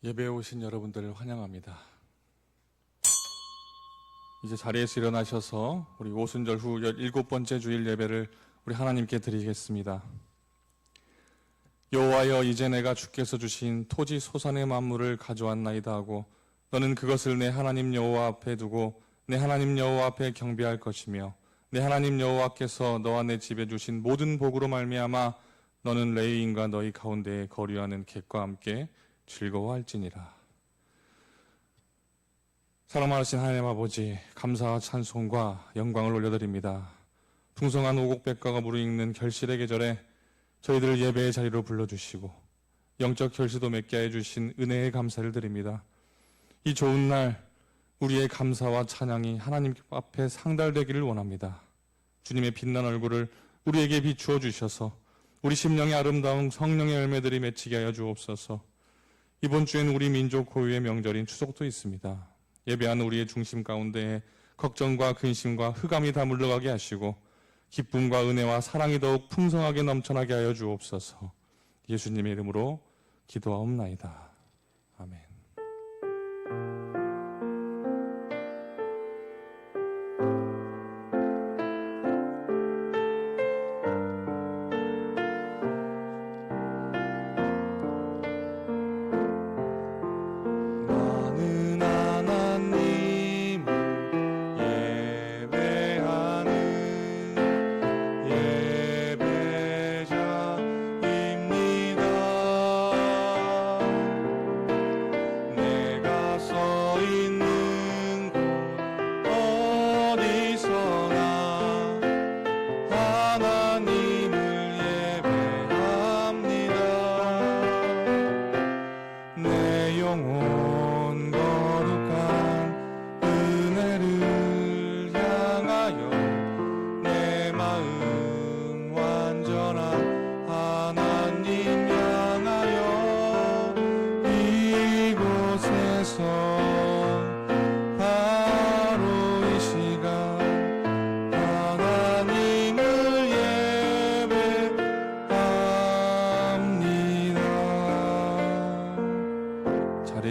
예배에 오신 여러분들을 환영합니다. 이제 자리에서 일어나셔서 우리 오순절 후 17번째 주일 예배를 우리 하나님께 드리겠습니다. 여호와여, 이제 내가 주께서 주신 토지 소산의 만물을 가져왔나이다 하고 너는 그것을 내 하나님 여호와 앞에 두고 내 하나님 여호와 앞에 경배할 것이며 내 하나님 여호와께서 너와 내 집에 주신 모든 복으로 말미암아 너는 레위인과 너희 가운데에 거류하는 객과 함께 즐거워할지니라. 사랑하신 하나님 아버지, 감사와 찬송과 영광을 올려드립니다. 풍성한 오곡백과가 무르익는 결실의 계절에 저희들을 예배의 자리로 불러주시고 영적 결실도 맺게 해주신 은혜의 감사를 드립니다. 이 좋은 날 우리의 감사와 찬양이 하나님 앞에 상달되기를 원합니다. 주님의 빛난 얼굴을 우리에게 비추어 주셔서 우리 심령의 아름다운 성령의 열매들이 맺히게 하여 주옵소서. 이번 주에는 우리 민족 고유의 명절인 추석도 있습니다. 예배하는 우리의 중심 가운데에 걱정과 근심과 흑암이 다 물러가게 하시고 기쁨과 은혜와 사랑이 더욱 풍성하게 넘쳐나게 하여 주옵소서. 예수님의 이름으로 기도하옵나이다. 아멘.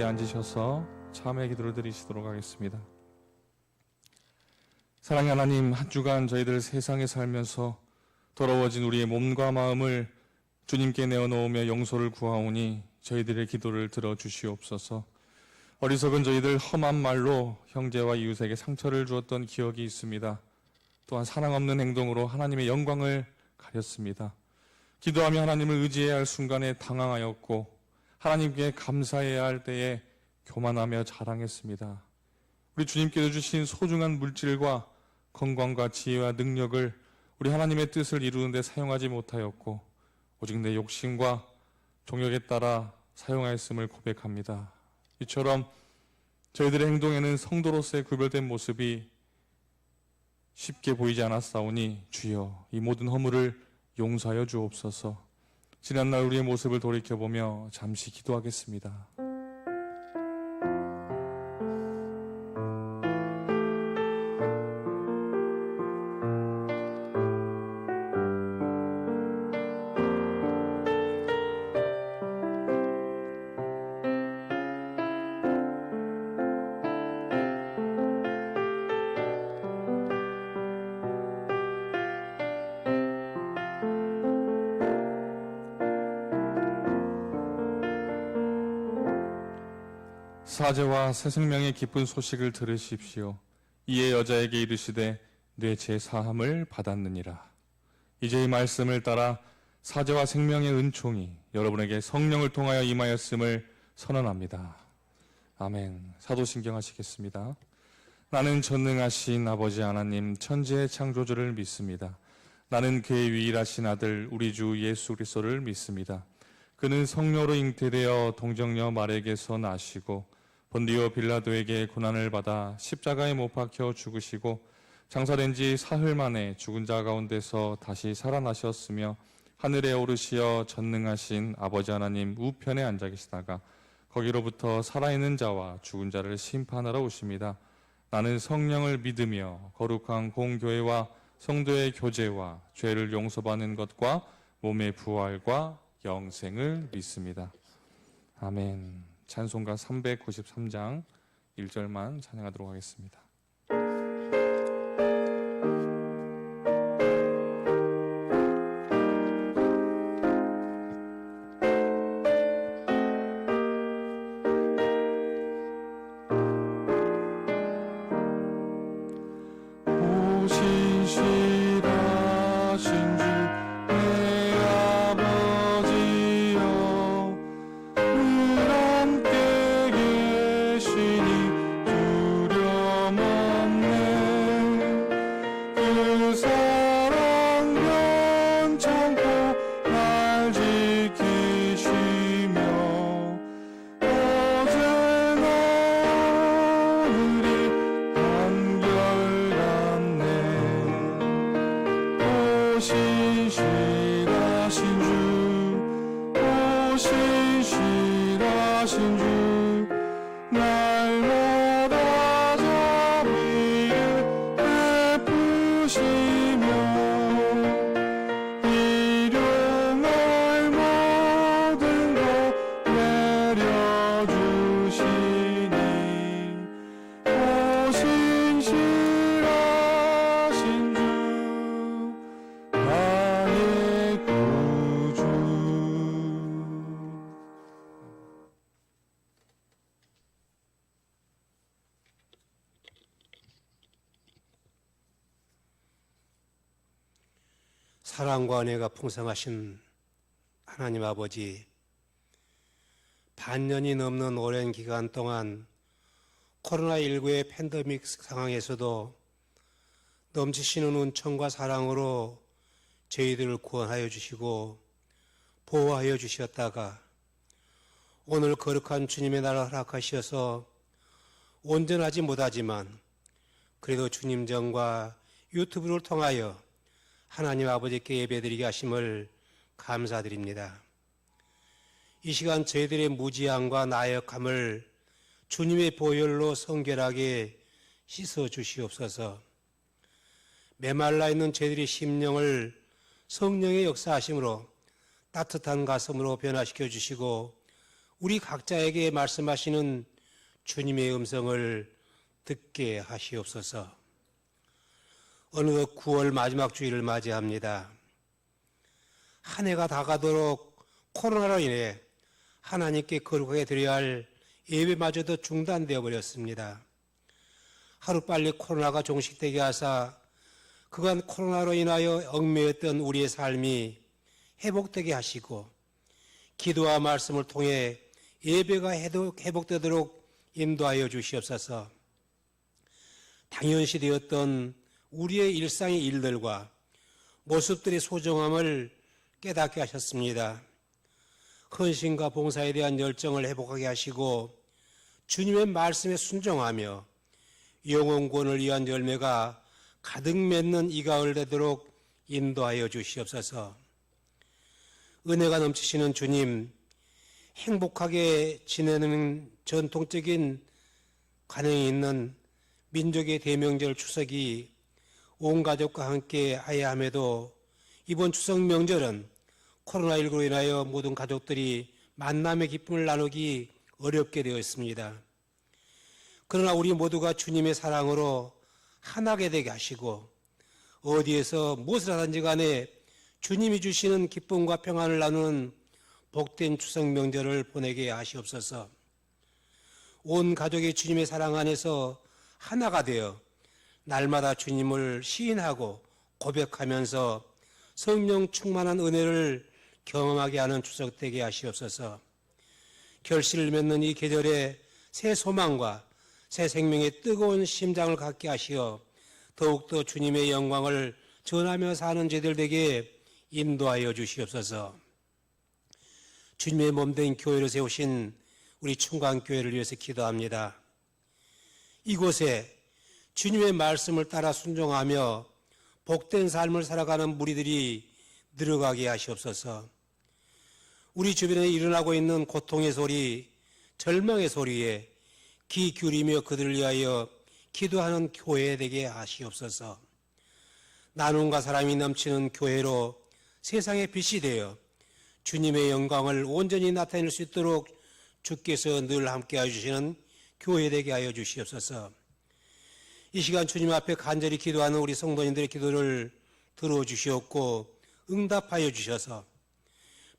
앉으셔서 참회 기도를 드리시도록 하겠습니다. 사랑의 하나님, 한 주간 저희들 세상에 살면서 더러워진 우리의 몸과 마음을 주님께 내어놓으며 용서를 구하오니 저희들의 기도를 들어주시옵소서. 어리석은 저희들 험한 말로 형제와 이웃에게 상처를 주었던 기억이 있습니다. 또한 사랑 없는 행동으로 하나님의 영광을 가렸습니다. 기도하며 하나님을 의지해야 할 순간에 당황하였고 하나님께 감사해야 할 때에 교만하며 자랑했습니다. 우리 주님께서 주신 소중한 물질과 건강과 지혜와 능력을 우리 하나님의 뜻을 이루는 데 사용하지 못하였고 오직 내 욕심과 종욕에 따라 사용하였음을 고백합니다. 이처럼 저희들의 행동에는 성도로서의 구별된 모습이 쉽게 보이지 않았사오니 주여 이 모든 허물을 용서하여 주옵소서. 지난날 우리의 모습을 돌이켜보며 잠시 기도하겠습니다. 사제와 새 생명의 기쁜 소식을 들으십시오. 이에 여자에게 이르시되 내 죄 사함을 받았느니라. 이제 이 말씀을 따라 사제와 생명의 은총이 여러분에게 성령을 통하여 임하였음을 선언합니다. 아멘. 사도신경 하시겠습니다. 나는 전능하신 아버지 하나님 천지의 창조주를 믿습니다. 나는 그의 유일하신 아들 우리 주 예수 그리스도를 믿습니다. 그는 성령으로 잉태되어 동정녀 마리아에게서 나시고 본디오 빌라도에게 고난을 받아 십자가에 못 박혀 죽으시고 장사된 지 사흘 만에 죽은 자 가운데서 다시 살아나셨으며 하늘에 오르시어 전능하신 아버지 하나님 우편에 앉아 계시다가 거기로부터 살아있는 자와 죽은 자를 심판하러 오십니다. 나는 성령을 믿으며 거룩한 공교회와 성도의 교제와 죄를 용서받는 것과 몸의 부활과 영생을 믿습니다. 아멘. 찬송가 393장 1절만 찬양하도록 하겠습니다. 사랑과 은혜가 풍성하신 하나님 아버지, 반년이 넘는 오랜 기간 동안 코로나19의 팬데믹 상황에서도 넘치시는 은총과 사랑으로 저희들을 구원하여 주시고 보호하여 주셨다가 오늘 거룩한 주님의 날을 허락하셔서 온전하지 못하지만 그래도 주님 전과 유튜브를 통하여 하나님 아버지께 예배드리게 하심을 감사드립니다. 이 시간 저희들의 무지함과 나약함을 주님의 보혈로 성결하게 씻어 주시옵소서. 메말라 있는 저희들의 심령을 성령의 역사하심으로 따뜻한 가슴으로 변화시켜 주시고 우리 각자에게 말씀하시는 주님의 음성을 듣게 하시옵소서. 어느덧 9월 마지막 주일을 맞이합니다. 한 해가 다가도록 코로나로 인해 하나님께 거룩하게 드려야 할 예배마저도 중단되어 버렸습니다. 하루빨리 코로나가 종식되게 하사 그간 코로나로 인하여 얽매였던 우리의 삶이 회복되게 하시고 기도와 말씀을 통해 예배가 회복되도록 인도하여 주시옵소서. 당연시 되었던 우리의 일상의 일들과 모습들의 소중함을 깨닫게 하셨습니다. 헌신과 봉사에 대한 열정을 회복하게 하시고 주님의 말씀에 순종하며 영혼구원을 위한 열매가 가득 맺는 이 가을 되도록 인도하여 주시옵소서. 은혜가 넘치시는 주님, 행복하게 지내는 전통적인 관행이 있는 민족의 대명절 추석이 온 가족과 함께 하야 함에도 이번 추석 명절은 코로나19로 인하여 모든 가족들이 만남의 기쁨을 나누기 어렵게 되어 있습니다. 그러나 우리 모두가 주님의 사랑으로 하나게 되게 하시고 어디에서 무엇을 하든지 간에 주님이 주시는 기쁨과 평안을 나누는 복된 추석 명절을 보내게 하시옵소서. 온 가족이 주님의 사랑 안에서 하나가 되어 날마다 주님을 시인하고 고백하면서 성령 충만한 은혜를 경험하게 하는 추석 되게 하시옵소서. 결실을 맺는 이 계절에 새 소망과 새 생명의 뜨거운 심장을 갖게 하시어 더욱더 주님의 영광을 전하며 사는 제들 되게 인도하여 주시옵소서. 주님의 몸된 교회를 세우신 우리 충강교회를 위해서 기도합니다. 이곳에 주님의 말씀을 따라 순종하며 복된 삶을 살아가는 무리들이 늘어가게 하시옵소서. 우리 주변에 일어나고 있는 고통의 소리, 절망의 소리에 귀 기울이며 그들을 위하여 기도하는 교회 되게 하시옵소서. 나눔과 사랑이 넘치는 교회로 세상의 빛이 되어 주님의 영광을 온전히 나타낼 수 있도록 주께서 늘 함께해 주시는 교회 되게 하여 주시옵소서. 이 시간 주님 앞에 간절히 기도하는 우리 성도님들의 기도를 들어주시옵고 응답하여 주셔서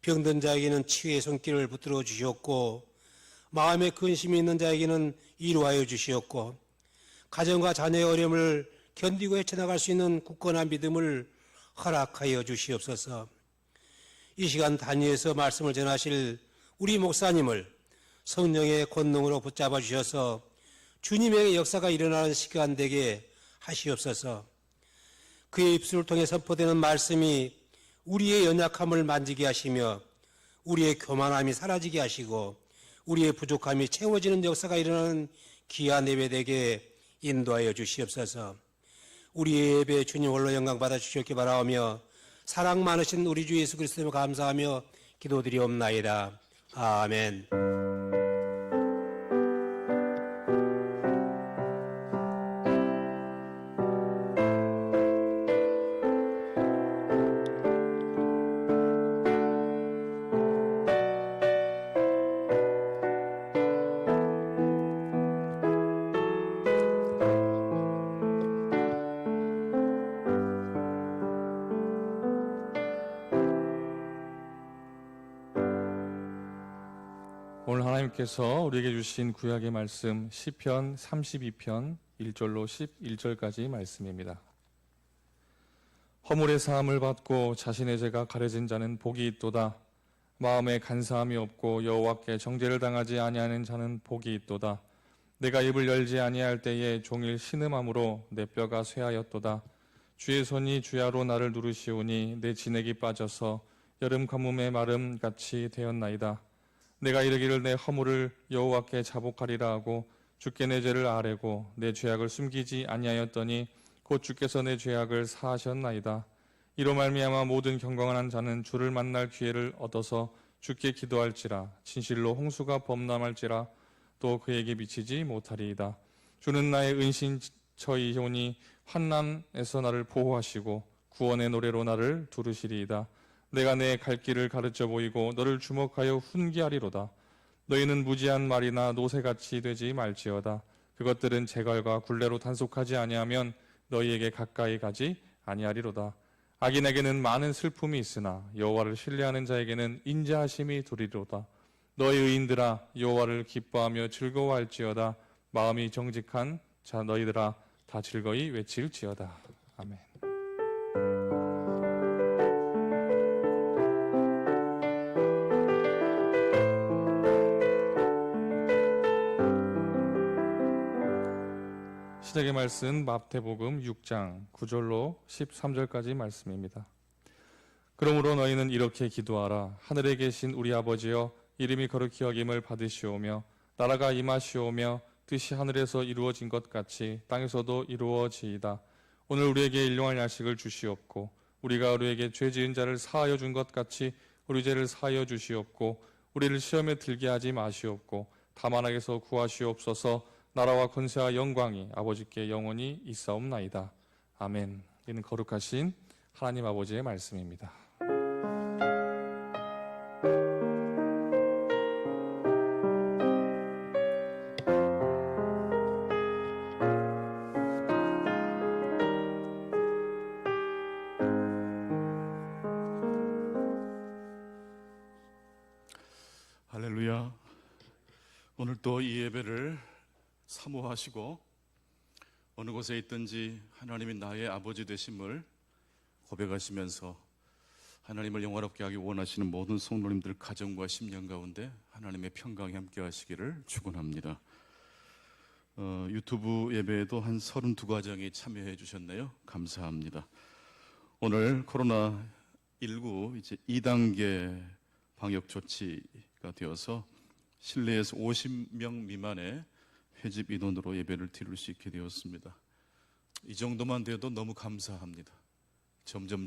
병든 자에게는 치유의 손길을 붙들어 주시옵고 마음에 근심이 있는 자에게는 위로하여 주시옵고 가정과 자녀의 어려움을 견디고 헤쳐나갈 수 있는 굳건한 믿음을 허락하여 주시옵소서. 이 시간 단위에서 말씀을 전하실 우리 목사님을 성령의 권능으로 붙잡아 주셔서 주님의 역사가 일어나는 시간 되게 하시옵소서. 그의 입술을 통해 선포되는 말씀이 우리의 연약함을 만지게 하시며 우리의 교만함이 사라지게 하시고 우리의 부족함이 채워지는 역사가 일어나는 귀한 예배 되게 인도하여 주시옵소서. 우리의 예배 주님 홀로 영광 받아 주시옵기 바라오며 사랑 많으신 우리 주 예수 그리스도에 감사하며 기도드리옵나이다. 아멘. 오늘 하나님께서 우리에게 주신 구약의 말씀 시편 32편 1절로 11절까지 말씀입니다. 허물의 사함을 받고 자신의 죄가 가려진 자는 복이 있도다. 마음에 간사함이 없고 여호와께 정죄를 당하지 아니하는 자는 복이 있도다. 내가 입을 열지 아니할 때에 종일 신음함으로 내 뼈가 쇠하였도다. 주의 손이 주야로 나를 누르시오니 내 진액이 빠져서 여름 가뭄의 마름같이 되었나이다. 내가 이르기를 내 허물을 여호와께 자복하리라 하고 주께 내 죄를 아뢰고 내 죄악을 숨기지 아니하였더니 곧 주께서 내 죄악을 사하셨나이다. 이로 말미암아 모든 경건한 자는 주를 만날 기회를 얻어서 주께 기도할지라. 진실로 홍수가 범람할지라 또 그에게 미치지 못하리이다. 주는 나의 은신처이오니 환난에서 나를 보호하시고 구원의 노래로 나를 두르시리이다. 내가 내 갈 길을 가르쳐 보이고 너를 주목하여 훈계하리로다. 너희는 무지한 말이나 노새같이 되지 말지어다. 그것들은 재갈과 굴레로 단속하지 아니하면 너희에게 가까이 가지 아니하리로다. 악인에게는 많은 슬픔이 있으나 여호와를 신뢰하는 자에게는 인자하심이 두리로다. 너희 의인들아 여호와를 기뻐하며 즐거워할지어다. 마음이 정직한 자 너희들아 다 즐거이 외칠지어다. 아멘. 시작의 말씀 마태복음 6장 9절로 13절까지 말씀입니다. 그러므로 너희는 이렇게 기도하라. 하늘에 계신 우리 아버지여 이름이 거룩히 여김을 받으시오며 나라가 임하시오며 뜻이 하늘에서 이루어진 것 같이 땅에서도 이루어지이다. 오늘 우리에게 일용할 야식을 주시옵고 우리가 우리에게 죄 지은 자를 사하여 준 것 같이 우리 죄를 사하여 주시옵고 우리를 시험에 들게 하지 마시옵고 다만 악에서 구하시옵소서. 나라와 권세와 영광이 아버지께 영원히 있사옵나이다. 아멘. 이는 거룩하신 하나님 아버지의 말씀입니다. 할렐루야. 오늘 또 이 예배를 사모하시고 어느 곳에 있든지 하나님이 나의 아버지 되심을 고백하시면서 하나님을 영화롭게 하기 원하시는 모든 성도님들 가정과 심령 가운데 하나님의 평강이 함께 하시기를 축원합니다. 유튜브 예배에도 한 32가정이 참여해 주셨네요. 감사합니다. 오늘 코로나19 이제 2단계 방역 조치가 되어서 실내에서 50명 미만의 회집 인원으로 예배를 드릴 수 있게 되었습니다. 이 정도만 돼도 너무 감사합니다. 점점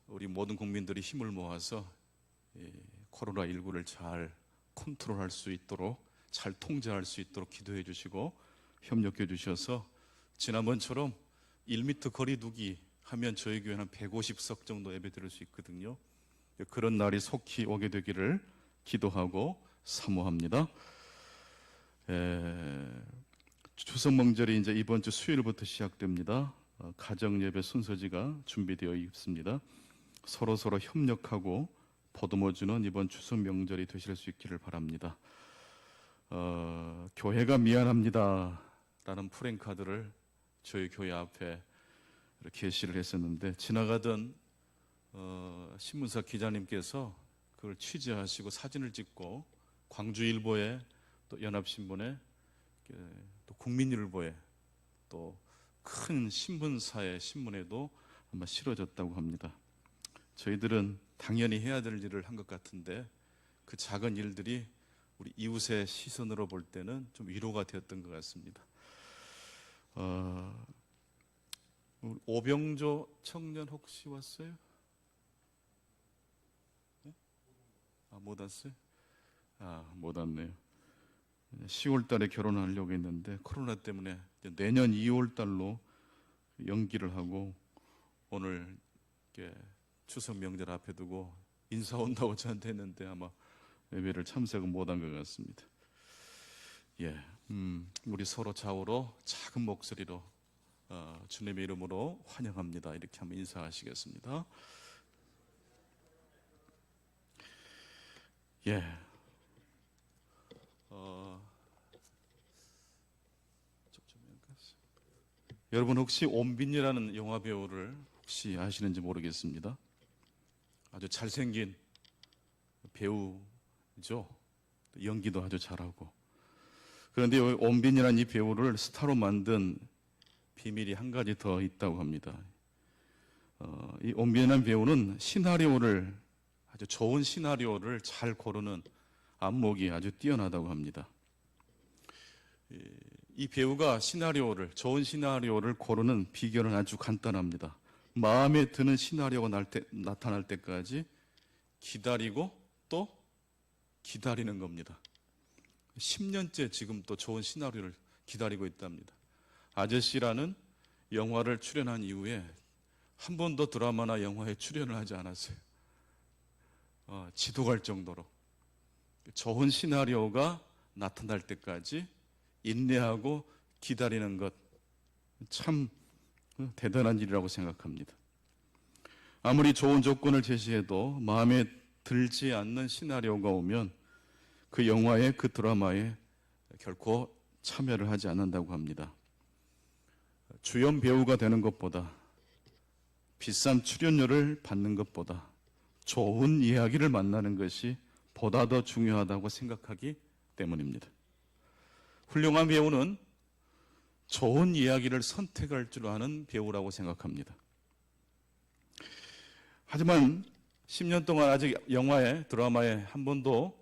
우리 모든 국민들이 힘을 모아서 코로나19를 잘 컨트롤할 수 있도록 잘 통제할 수 있도록 기도해 주시고 협력해 주셔서 지난번처럼 1m 거리 두기 하면 저희 교회는 150석 정도 예배 드릴 수 있거든요. 그런 날이 속히 오게 되기를 기도하고 사모합니다. 추석 명절이 이제 이번 주 수요일부터 시작됩니다. 가정 예배 순서지가 준비되어 있습니다. 서로 협력하고 보듬어주는 이번 추석 명절이 되실 수 있기를 바랍니다. 교회가 미안합니다 라는 프랭카드를 저희 교회 앞에 게시를 했었는데, 지나가던 신문사 기자님께서 그걸 취재하시고 사진을 찍고 광주일보에, 또 연합신문에, 또 국민일보에, 또 큰 신문사의 신문에도 아마 실어졌다고 합니다. 저희들은 당연히 해야 될 일을 한 것 같은데, 그 작은 일들이 우리 이웃의 시선으로 볼 때는 좀 위로가 되었던 것 같습니다. 우리 오병조 청년 혹시 왔어요? 네? 못 왔어요? 못 왔네요. 10월 달에 결혼하려고 했는데 코로나 때문에 내년 2월 달로 연기를 하고, 오늘 이렇게 추석 명절 앞에 두고 인사 온다고 저한테 했는데 아마 예배를 참석은 못한 것 같습니다. 우리 서로 좌우로 작은 목소리로 주님의 이름으로 환영합니다 이렇게 한번 인사하시겠습니다. 여러분 혹시 온빈이라는 영화 배우를 혹시 아시는지 모르겠습니다. 아주 잘생긴 배우죠. 연기도 아주 잘하고. 그런데 온빈이라는 이 배우를 스타로 만든 비밀이 한 가지 더 있다고 합니다. 이 온빈이라는 배우는 아주 좋은 시나리오를 잘 고르는 안목이 아주 뛰어나다고 합니다. 이 배우가 좋은 시나리오를 고르는 비결은 아주 간단합니다. 마음에 드는 시나리오가 나타날 때까지 기다리고 또 기다리는 겁니다. 10년째 지금 또 좋은 시나리오를 기다리고 있답니다. 아저씨라는 영화를 출연한 이후에 한 번도 드라마나 영화에 출연을 하지 않았어요. 지도 갈 정도로. 좋은 시나리오가 나타날 때까지 인내하고 기다리는 것, 참 대단한 일이라고 생각합니다. 아무리 좋은 조건을 제시해도 마음에 들지 않는 시나리오가 오면 그 영화에, 그 드라마에 결코 참여를 하지 않는다고 합니다. 주연 배우가 되는 것보다, 비싼 출연료를 받는 것보다 좋은 이야기를 만나는 것이 보다 더 중요하다고 생각하기 때문입니다. 훌륭한 배우는 좋은 이야기를 선택할 줄 아는 배우라고 생각합니다. 하지만 10년 동안 아직 영화에, 드라마에 한 번도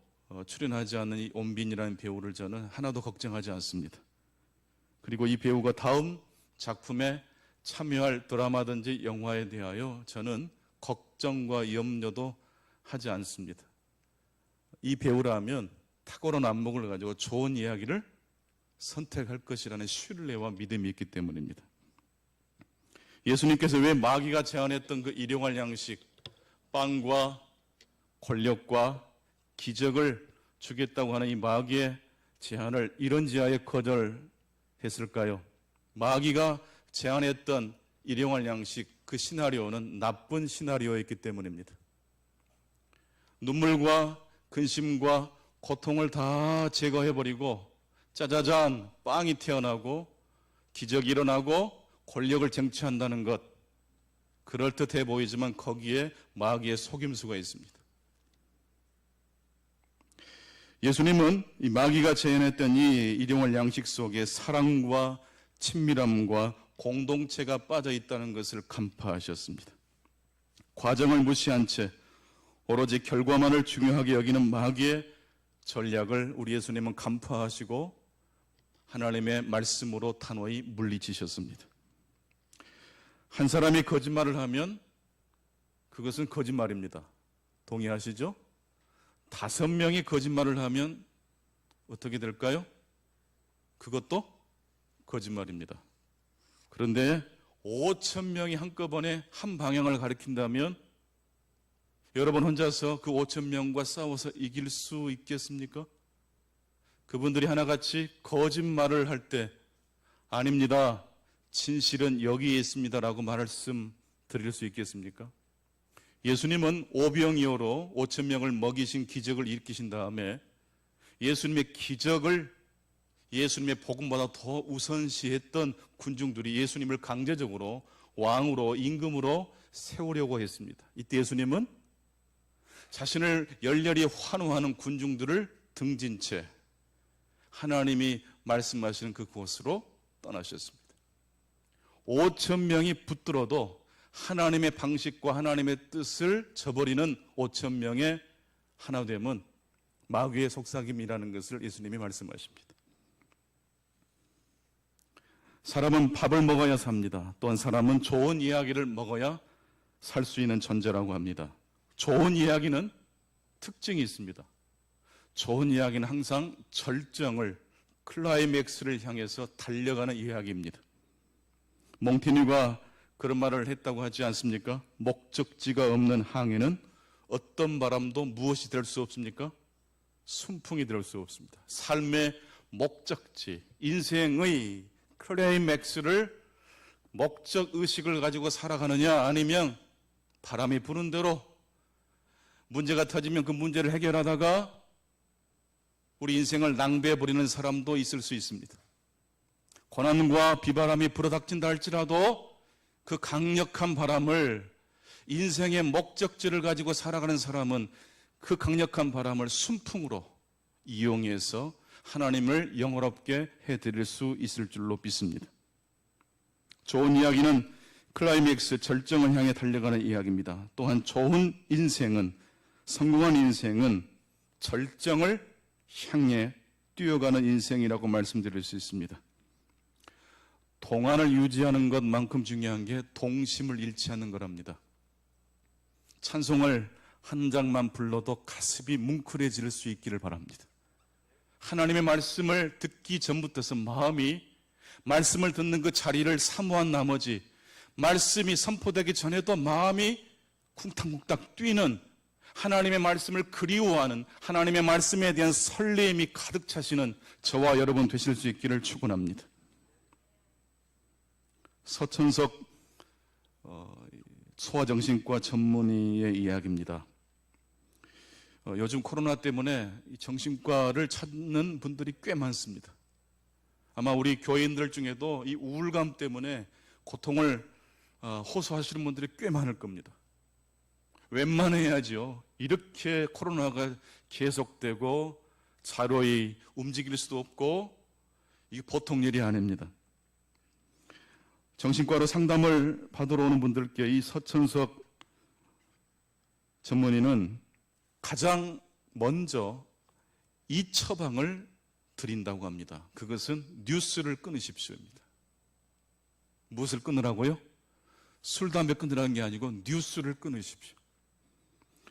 출연하지 않는 이 온빈이라는 배우를 저는 하나도 걱정하지 않습니다. 그리고 이 배우가 다음 작품에 참여할 드라마든지 영화에 대하여 저는 걱정과 염려도 하지 않습니다. 이 배우라면 탁월한 안목을 가지고 좋은 이야기를 선택할 것이라는 신뢰와 믿음이 있기 때문입니다. 예수님께서 왜 마귀가 제안했던 그 일용할 양식, 빵과 권력과 기적을 주겠다고 하는 이 마귀의 제안을 이런지하에 거절했을까요? 마귀가 제안했던 일용할 양식, 그 시나리오는 나쁜 시나리오였기 때문입니다. 눈물과 근심과 고통을 다 제거해버리고 짜자잔 빵이 태어나고 기적이 일어나고 권력을 쟁취한다는 것, 그럴듯해 보이지만 거기에 마귀의 속임수가 있습니다. 예수님은 이 마귀가 제안했던 이 일용할 양식 속에 사랑과 친밀함과 공동체가 빠져 있다는 것을 간파하셨습니다. 과정을 무시한 채 오로지 결과만을 중요하게 여기는 마귀의 전략을 우리 예수님은 간파하시고 하나님의 말씀으로 단호히 물리치셨습니다. 한 사람이 거짓말을 하면 그것은 거짓말입니다. 동의하시죠? 5명이 거짓말을 하면 어떻게 될까요? 그것도 거짓말입니다. 그런데 5,000명이 한꺼번에 한 방향을 가리킨다면 여러분 혼자서 그 5천 명과 싸워서 이길 수 있겠습니까? 그분들이 하나같이 거짓말을 할 때 아닙니다, 진실은 여기에 있습니다라고 말씀 드릴 수 있겠습니까? 예수님은 오병이어로 5천 명을 먹이신 기적을 일으키신 다음에 예수님의 기적을 예수님의 복음보다 더 우선시했던 군중들이 예수님을 강제적으로 왕으로 임금으로 세우려고 했습니다. 이때 예수님은 자신을 열렬히 환호하는 군중들을 등진 채 하나님이 말씀하시는 그곳으로 떠나셨습니다. 5천 명이 붙들어도 하나님의 방식과 하나님의 뜻을 저버리는 5천 명의 하나됨은 마귀의 속삭임이라는 것을 예수님이 말씀하십니다. 사람은 밥을 먹어야 삽니다. 또한 사람은 좋은 이야기를 먹어야 살 수 있는 존재라고 합니다. 좋은 이야기는 특징이 있습니다. 좋은 이야기는 항상 절정을, 클라이맥스를 향해서 달려가는 이야기입니다. 몽테뉴가 그런 말을 했다고 하지 않습니까? 목적지가 없는 항해는 어떤 바람도 무엇이 될 수 없습니까? 순풍이 될 수 없습니다. 삶의 목적지, 인생의 클라이맥스를 목적의식을 가지고 살아가느냐, 아니면 바람이 부는 대로 문제가 터지면 그 문제를 해결하다가 우리 인생을 낭비해버리는 사람도 있을 수 있습니다. 고난과 비바람이 불어닥친다 할지라도 그 강력한 바람을, 인생의 목적지를 가지고 살아가는 사람은 그 강력한 바람을 순풍으로 이용해서 하나님을 영화롭게 해드릴 수 있을 줄로 믿습니다. 좋은 이야기는 클라이맥스, 절정을 향해 달려가는 이야기입니다. 또한 좋은 인생은, 성공한 인생은 절정을 향해 뛰어가는 인생이라고 말씀드릴 수 있습니다. 동안을 유지하는 것만큼 중요한 게 동심을 잃지 않는 거랍니다. 찬송을 한 장만 불러도 가슴이 뭉클해질 수 있기를 바랍니다. 하나님의 말씀을 듣기 전부터서 마음이 말씀을 듣는 그 자리를 사모한 나머지 말씀이 선포되기 전에도 마음이 쿵탕쿵탕 뛰는, 하나님의 말씀을 그리워하는, 하나님의 말씀에 대한 설렘이 가득 차시는 저와 여러분 되실 수 있기를 축원합니다. 서천석 소아정신과 전문의의 이야기입니다. 요즘 코로나 때문에 정신과를 찾는 분들이 꽤 많습니다. 아마 우리 교인들 중에도 이 우울감 때문에 고통을 호소하시는 분들이 꽤 많을 겁니다. 웬만해야죠. 이렇게 코로나가 계속되고 자료히 움직일 수도 없고 이게 보통 일이 아닙니다. 정신과로 상담을 받으러 오는 분들께 이 서천석 전문의는 가장 먼저 이 처방을 드린다고 합니다. 그것은 뉴스를 끊으십시오입니다. 무엇을 끊으라고요? 술, 담배 끊으라는 게 아니고 뉴스를 끊으십시오.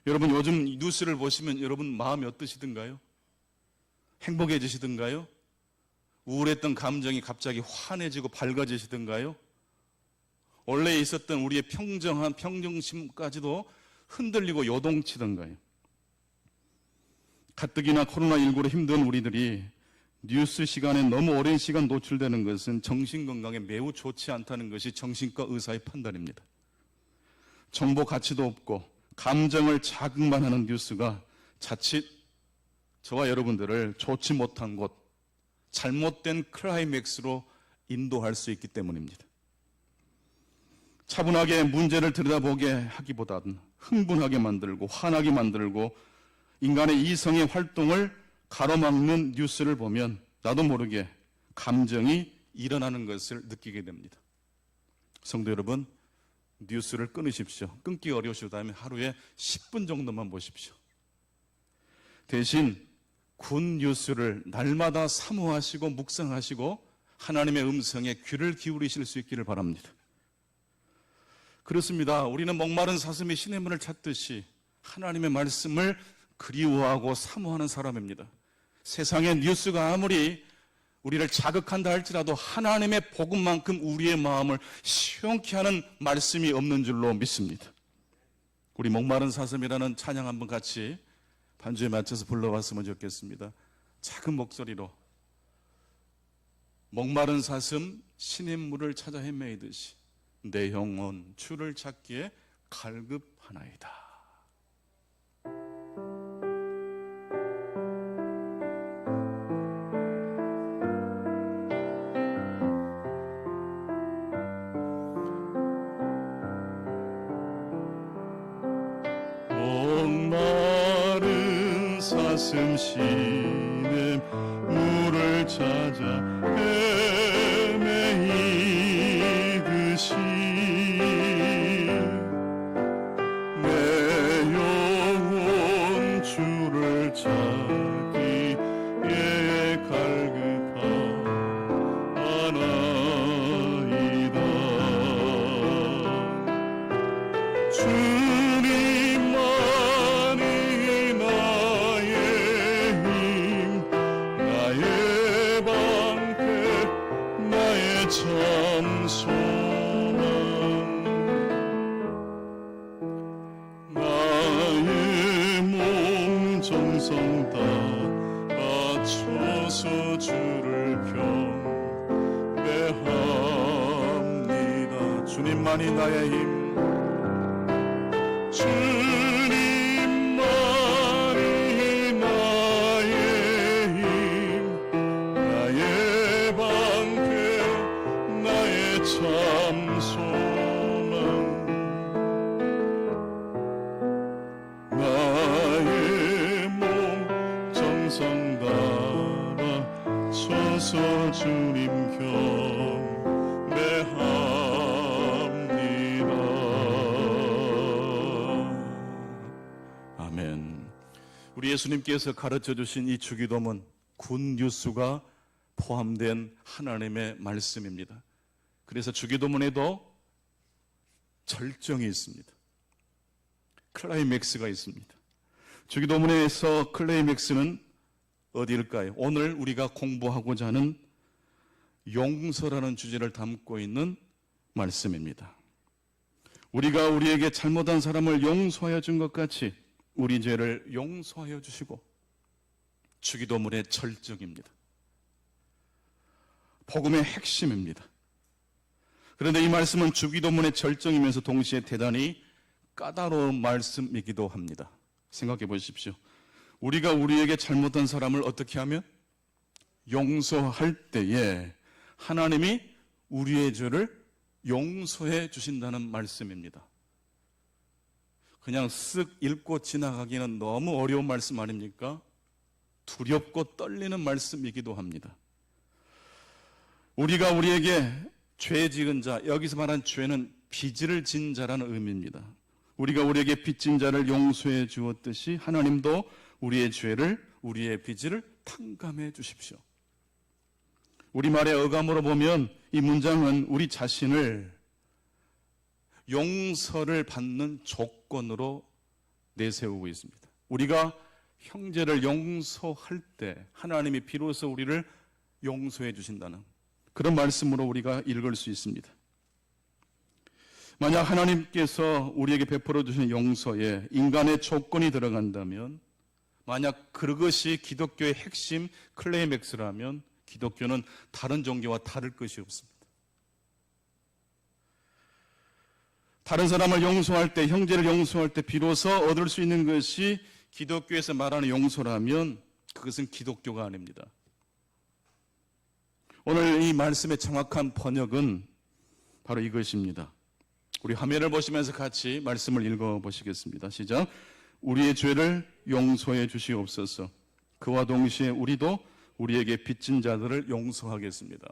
여러분 요즘 뉴스를 보시면 여러분 마음이 어떠시든가요? 행복해지시든가요? 우울했던 감정이 갑자기 환해지고 밝아지시든가요? 원래 있었던 우리의 평정한 평정심까지도 흔들리고 요동치던가요? 가뜩이나 코로나19로 힘든 우리들이 뉴스 시간에 너무 오랜 시간 노출되는 것은 정신건강에 매우 좋지 않다는 것이 정신과 의사의 판단입니다. 정보 가치도 없고 감정을 자극만 하는 뉴스가 자칫 저와 여러분들을 좋지 못한 곳, 잘못된 클라이맥스로 인도할 수 있기 때문입니다. 차분하게 문제를 들여다보게 하기보다는 흥분하게 만들고 화나게 만들고 인간의 이성의 활동을 가로막는 뉴스를 보면 나도 모르게 감정이 일어나는 것을 느끼게 됩니다. 성도 여러분, 뉴스를 끊으십시오. 끊기 어려우시다면 하루에 10분 정도만 보십시오. 대신 군 뉴스를 날마다 사모하시고 묵상하시고 하나님의 음성에 귀를 기울이실 수 있기를 바랍니다. 그렇습니다. 우리는 목마른 사슴이 시냇물을 찾듯이 하나님의 말씀을 그리워하고 사모하는 사람입니다. 세상의 뉴스가 아무리 우리를 자극한다 할지라도 하나님의 복음만큼 우리의 마음을 시원케 하는 말씀이 없는 줄로 믿습니다. 우리 목마른 사슴이라는 찬양 한번 같이 반주에 맞춰서 불러봤으면 좋겠습니다. 작은 목소리로 목마른 사슴 신의 물을 찾아 헤매이듯이 내 영혼 주를 찾기에 갈급하나이다. 목마른 사슴 신의 물을 찾아 헤매이듯이 내 영혼 주를 찾기에 갈급하나이다. 주님만이 나의 힘, 나의 방패, 나의 참 소망, 나의 몸 정성 다 바쳐서 주를 경배합니다. 주님만이 나의 힘, 주님만이 나의 힘, 나의 방패, 나의 참 소망, 나의 몸 정성 다바쳐서 주님 경배합니다. 아멘. 우리 예수님께서 가르쳐 주신 이 주기도문 굿뉴스가 포함된 하나님의 말씀입니다. 그래서 주기도문에도 절정이 있습니다. 클라이맥스가 있습니다. 주기도문에서 클라이맥스는 어디일까요? 오늘 우리가 공부하고자 하는 용서라는 주제를 담고 있는 말씀입니다. 우리가 우리에게 잘못한 사람을 용서하여 준 것 같이 우리 죄를 용서하여 주시고, 주기도문의 절정입니다. 복음의 핵심입니다. 그런데 이 말씀은 주기도문의 절정이면서 동시에 대단히 까다로운 말씀이기도 합니다. 생각해 보십시오. 우리가 우리에게 잘못한 사람을 어떻게 하면? 용서할 때에 하나님이 우리의 죄를 용서해 주신다는 말씀입니다. 그냥 쓱 읽고 지나가기는 너무 어려운 말씀 아닙니까? 두렵고 떨리는 말씀이기도 합니다. 우리가 우리에게 죄 지은 자, 여기서 말한 죄는 빚을 진 자라는 의미입니다. 우리가 우리에게 빚진 자를 용서해 주었듯이 하나님도 우리의 죄를, 우리의 빚을 탕감해 주십시오. 우리말의 어감으로 보면 이 문장은 우리 자신을 용서를 받는 조건으로 내세우고 있습니다. 우리가 형제를 용서할 때 하나님이 비로소 우리를 용서해 주신다는 그런 말씀으로 우리가 읽을 수 있습니다. 만약 하나님께서 우리에게 베풀어 주신 용서에 인간의 조건이 들어간다면, 만약 그것이 기독교의 핵심 클라이맥스라면 기독교는 다른 종교와 다를 것이 없습니다. 다른 사람을 용서할 때, 형제를 용서할 때 비로소 얻을 수 있는 것이 기독교에서 말하는 용서라면 그것은 기독교가 아닙니다. 오늘 이 말씀의 정확한 번역은 바로 이것입니다. 우리 화면을 보시면서 같이 말씀을 읽어보시겠습니다. 시작. 우리의 죄를 용서해 주시옵소서. 그와 동시에 우리도 우리에게 빚진 자들을 용서하겠습니다.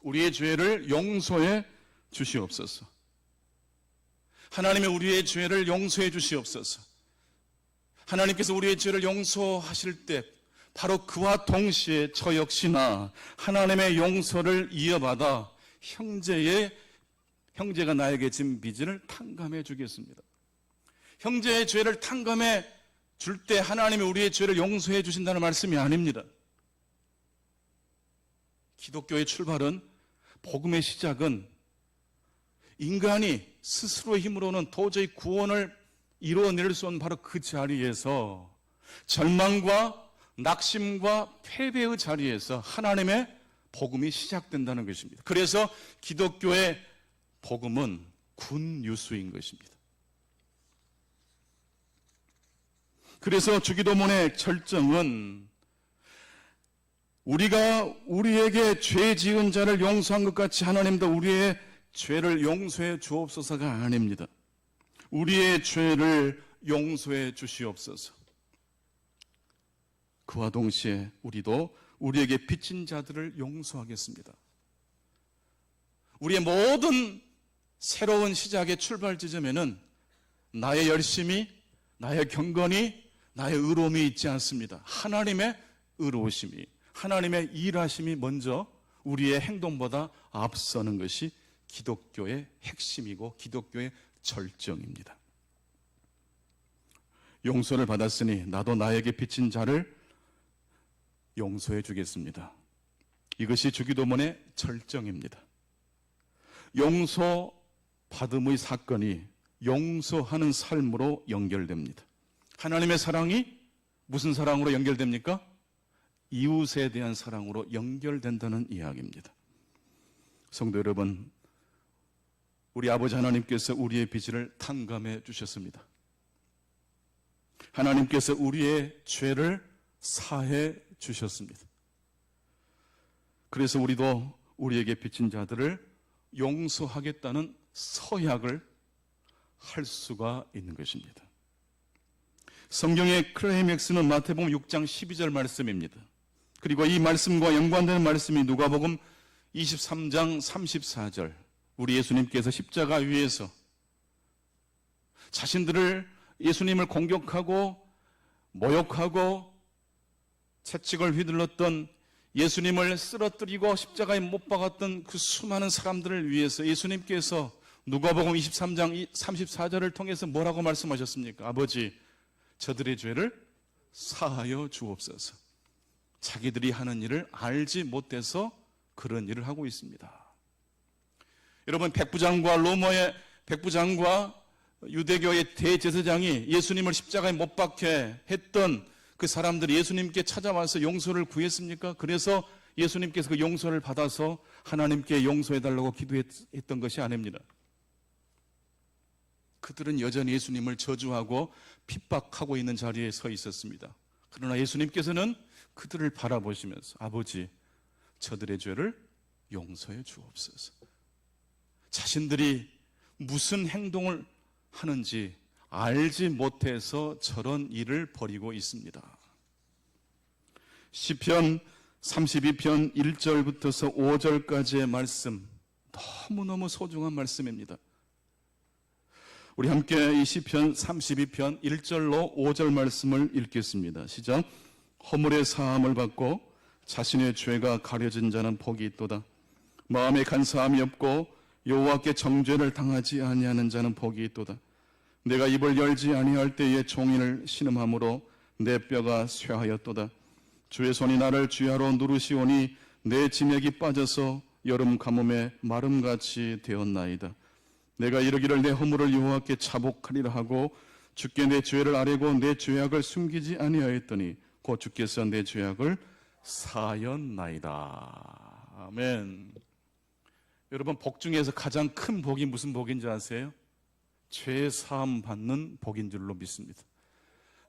우리의 죄를 용서해 주시옵소서. 하나님이 우리의 죄를 용서해 주시옵소서. 하나님께서 우리의 죄를 용서하실 때 바로 그와 동시에 저 역시나 하나님의 용서를 이어받아 형제가 나에게 진 빚을 탕감해 주겠습니다. 형제의 죄를 탕감해 줄 때 하나님이 우리의 죄를 용서해 주신다는 말씀이 아닙니다. 기독교의 출발은, 복음의 시작은 인간이 스스로의 힘으로는 도저히 구원을 이뤄낼 수 없는 바로 그 자리에서 절망과 낙심과 패배의 자리에서 하나님의 복음이 시작된다는 것입니다. 그래서 기독교의 복음은 굿뉴스인 것입니다. 그래서 주기도문의 절정은 우리가 우리에게 죄 지은 자를 용서한 것 같이 하나님도 우리의 죄를 용서해 주옵소서가 아닙니다. 우리의 죄를 용서해 주시옵소서. 그와 동시에 우리도 우리에게 빚진 자들을 용서하겠습니다. 우리의 모든 새로운 시작의 출발 지점에는 나의 열심이, 나의 경건이, 나의 의로움이 있지 않습니다. 하나님의 의로우심이, 하나님의 일하심이 먼저 우리의 행동보다 앞서는 것이 기독교의 핵심이고 기독교의 절정입니다. 용서를 받았으니 나도 나에게 빚진 자를 용서해 주겠습니다. 이것이 주기도문의 절정입니다. 용서받음의 사건이 용서하는 삶으로 연결됩니다. 하나님의 사랑이 무슨 사랑으로 연결됩니까? 이웃에 대한 사랑으로 연결된다는 이야기입니다. 성도 여러분, 우리 아버지 하나님께서 우리의 빚을 탕감해 주셨습니다. 하나님께서 우리의 죄를 사해 주셨습니다. 그래서 우리도 우리에게 빚진 자들을 용서하겠다는 서약을 할 수가 있는 것입니다. 성경의 클라이맥스는 마태복음 6장 12절 말씀입니다. 그리고 이 말씀과 연관되는 말씀이 누가복음 23장 34절, 우리 예수님께서 십자가 위에서 자신들을 예수님을 공격하고 모욕하고 채찍을 휘둘렀던 예수님을 쓰러뜨리고 십자가에 못 박았던 그 수많은 사람들을 위해서 예수님께서 누가복음 23장 34절을 통해서 뭐라고 말씀하셨습니까? 아버지, 저들의 죄를 사하여 주옵소서. 자기들이 하는 일을 알지 못해서 그런 일을 하고 있습니다. 여러분, 백부장과 유대교의 대제사장이 예수님을 십자가에 못 박게 했던 그 사람들이 예수님께 찾아와서 용서를 구했습니까? 그래서 예수님께서 그 용서를 받아서 하나님께 용서해달라고 기도했던 것이 아닙니다. 그들은 여전히 예수님을 저주하고 핍박하고 있는 자리에 서 있었습니다. 그러나 예수님께서는 그들을 바라보시면서 아버지, 저들의 죄를 용서해 주옵소서. 자신들이 무슨 행동을 하는지 알지 못해서 저런 일을 벌이고 있습니다. 시편 32편 1절부터서 5절까지의 말씀, 너무너무 소중한 말씀입니다. 우리 함께 이 시편 32편 1절로 5절 말씀을 읽겠습니다. 시작. 허물의 사함을 받고 자신의 죄가 가려진 자는 복이 있도다. 마음에 간사함이 없고 여호와께 정죄를 당하지 아니하는 자는 복이 있도다. 내가 입을 열지 아니할 때에 종인을 신음함으로 내 뼈가 쇠하였도다. 주의 손이 나를 쥐하로 누르시오니 내 진액이 빠져서 여름 가뭄에 마름같이 되었나이다. 내가 이르기를 내 허물을 여호와께 자복하리라 하고 주께 내 죄를 아뢰고 내 죄악을 숨기지 아니하였더니 곧 주께서 내 죄악을 사하였나이다. 아멘. 여러분, 복 중에서 가장 큰 복이 무슨 복인지 아세요? 죄 사함 받는 복인 줄로 믿습니다.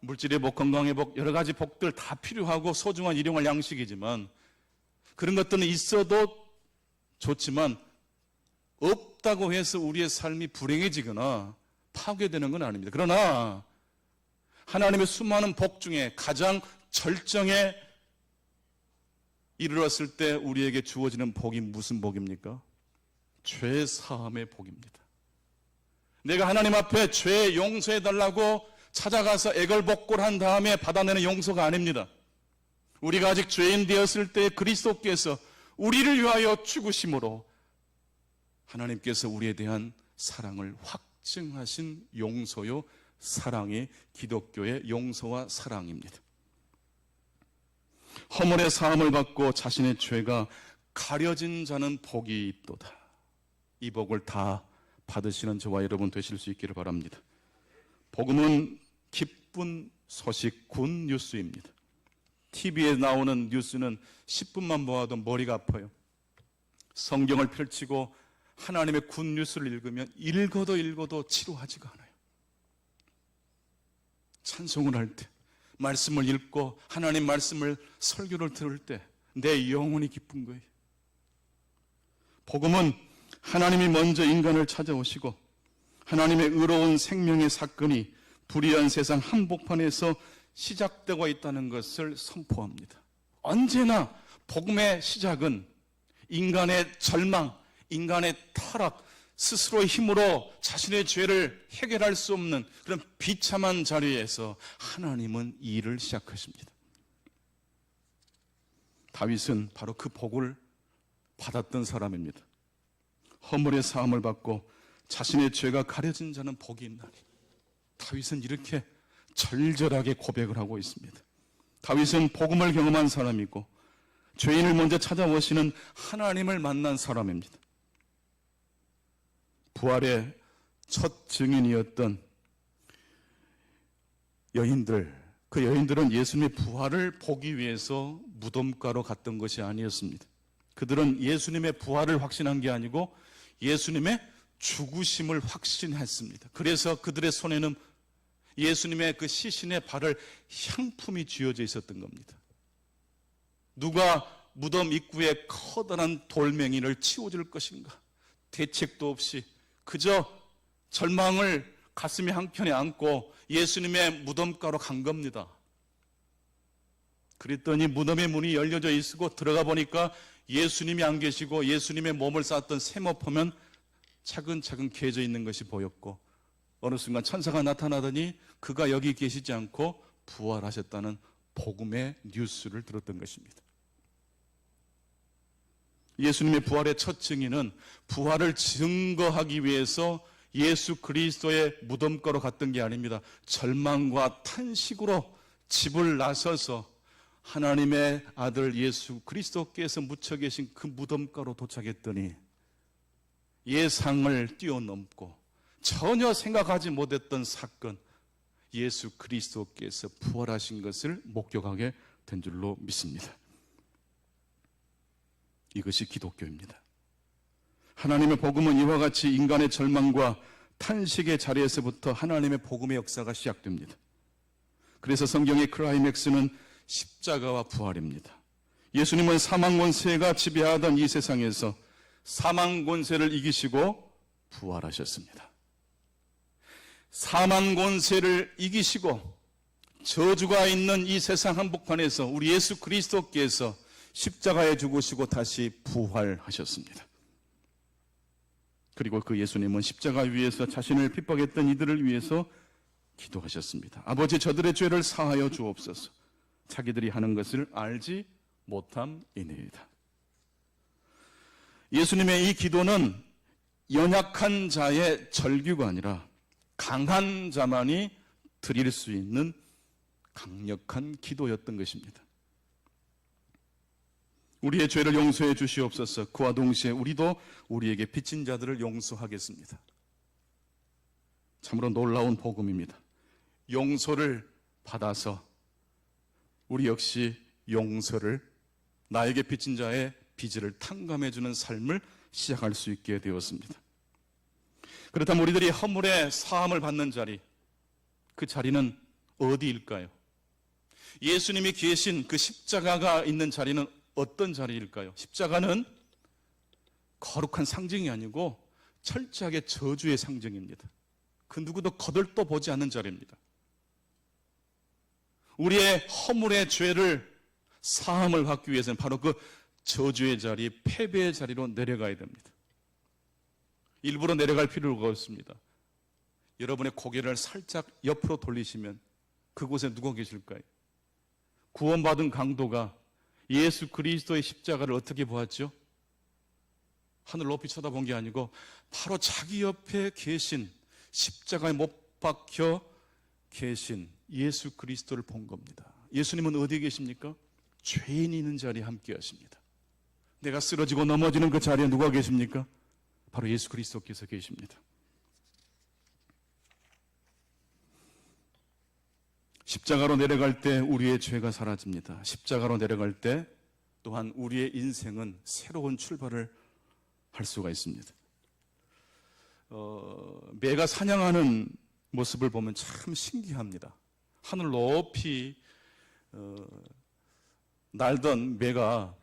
물질의 복, 건강의 복, 여러 가지 복들 다 필요하고 소중한 일용할 양식이지만 그런 것들은 있어도 좋지만 없다고 해서 우리의 삶이 불행해지거나 파괴되는 건 아닙니다. 그러나 하나님의 수많은 복 중에 가장 절정에 이르렀을 때 우리에게 주어지는 복이 무슨 복입니까? 죄 사함의 복입니다. 내가 하나님 앞에 죄 용서해달라고 찾아가서 애걸복걸한 다음에 받아내는 용서가 아닙니다. 우리가 아직 죄인 되었을 때 그리스도께서 우리를 위하여 죽으심으로 하나님께서 우리에 대한 사랑을 확증하신 용서요, 사랑이 기독교의 용서와 사랑입니다. 허물의 사함을 받고 자신의 죄가 가려진 자는 복이 있도다. 이 복을 다 받으시는 저와 여러분 되실 수 있기를 바랍니다. 복음은 기쁜 소식, 굿 뉴스입니다. TV에 나오는 뉴스는 10분만 보아도 머리가 아파요. 성경을 펼치고 하나님의 굿 뉴스를 읽으면 읽어도 지루하지가 않아요. 찬송을 할 때, 말씀을 읽고 하나님 말씀을 설교를 들을 때 내 영혼이 기쁜 거예요. 복음은 하나님이 먼저 인간을 찾아오시고 하나님의 의로운 생명의 사건이 불의한 세상 한복판에서 시작되고 있다는 것을 선포합니다. 언제나 복음의 시작은 인간의 절망, 인간의 타락, 스스로의 힘으로 자신의 죄를 해결할 수 없는 그런 비참한 자리에서 하나님은 이 일을 시작하십니다. 다윗은 바로 그 복을 받았던 사람입니다. 허물의 사함을 받고 자신의 죄가 가려진 자는 복이 있나니. 다윗은 이렇게 절절하게 고백을 하고 있습니다. 다윗은 복음을 경험한 사람이고 죄인을 먼저 찾아오시는 하나님을 만난 사람입니다. 부활의 첫 증인이었던 여인들, 그 여인들은 예수님의 부활을 보기 위해서 무덤가로 갔던 것이 아니었습니다. 그들은 예수님의 부활을 확신한 게 아니고 예수님의 죽으심을 확신했습니다. 그래서 그들의 손에는 예수님의 그 시신의 발을 향품이 쥐어져 있었던 겁니다. 누가 무덤 입구에 커다란 돌멩이를 치워줄 것인가? 대책도 없이 그저 절망을 가슴에 한켠에 안고 예수님의 무덤가로 간 겁니다. 그랬더니 무덤의 문이 열려져 있고 들어가 보니까 예수님이 안 계시고 예수님의 몸을 쌓았던 세모포면 차근차근 개져 있는 것이 보였고 어느 순간 천사가 나타나더니 그가 여기 계시지 않고 부활하셨다는 복음의 뉴스를 들었던 것입니다. 예수님의 부활의 첫 증인은 부활을 증거하기 위해서 예수 그리스도의 무덤가로 갔던 게 아닙니다. 절망과 탄식으로 집을 나서서 하나님의 아들 예수 그리스도께서 묻혀 계신 그 무덤가로 도착했더니 예상을 뛰어넘고 전혀 생각하지 못했던 사건, 예수 그리스도께서 부활하신 것을 목격하게 된 줄로 믿습니다. 이것이 기독교입니다. 하나님의 복음은 이와 같이 인간의 절망과 탄식의 자리에서부터 하나님의 복음의 역사가 시작됩니다. 그래서 성경의 클라이맥스는 십자가와 부활입니다. 예수님은 사망 권세가 지배하던 이 세상에서 사망 권세를 이기시고 부활하셨습니다. 사망 권세를 이기시고 저주가 있는 이 세상 한복판에서 우리 예수 그리스도께서 십자가에 죽으시고 다시 부활하셨습니다. 그리고 그 예수님은 십자가 위에서 자신을 핍박했던 이들을 위해서 기도하셨습니다. 아버지, 저들의 죄를 사하여 주옵소서. 자기들이 하는 것을 알지 못함이니이다. 예수님의 이 기도는 연약한 자의 절규가 아니라 강한 자만이 드릴 수 있는 강력한 기도였던 것입니다. 우리의 죄를 용서해 주시옵소서. 그와 동시에 우리도 우리에게 빚진 자들을 용서하겠습니다. 참으로 놀라운 복음입니다. 용서를 받아서 우리 역시 용서를, 나에게 빚진 자의 빚을 탕감해 주는 삶을 시작할 수 있게 되었습니다. 그렇다면 우리들이 허물의 사함을 받는 자리, 그 자리는 어디일까요? 예수님이 계신 그 십자가가 있는 자리는 어떤 자리일까요? 십자가는 거룩한 상징이 아니고 철저하게 저주의 상징입니다. 그 누구도 거들떠 보지 않는 자리입니다. 우리의 허물의 죄를 사함을 받기 위해서는 바로 그 저주의 자리, 패배의 자리로 내려가야 됩니다. 일부러 내려갈 필요가 없습니다. 여러분의 고개를 살짝 옆으로 돌리시면 그곳에 누가 계실까요? 구원받은 강도가 예수 그리스도의 십자가를 어떻게 보았죠? 하늘 높이 쳐다본 게 아니고 바로 자기 옆에 계신, 십자가에 못 박혀 계신 예수 그리스도를 본 겁니다. 예수님은 어디에 계십니까? 죄인이 있는 자리에 함께 하십니다. 내가 쓰러지고 넘어지는 그 자리에 누가 계십니까? 바로 예수 그리스도께서 계십니다. 십자가로 내려갈 때 우리의 죄가 사라집니다. 십자가로 내려갈 때 또한 우리의 인생은 새로운 출발을 할 수가 있습니다. 매가 사냥하는 모습을 보면 참 신기합니다. 하늘 높이 날던 매가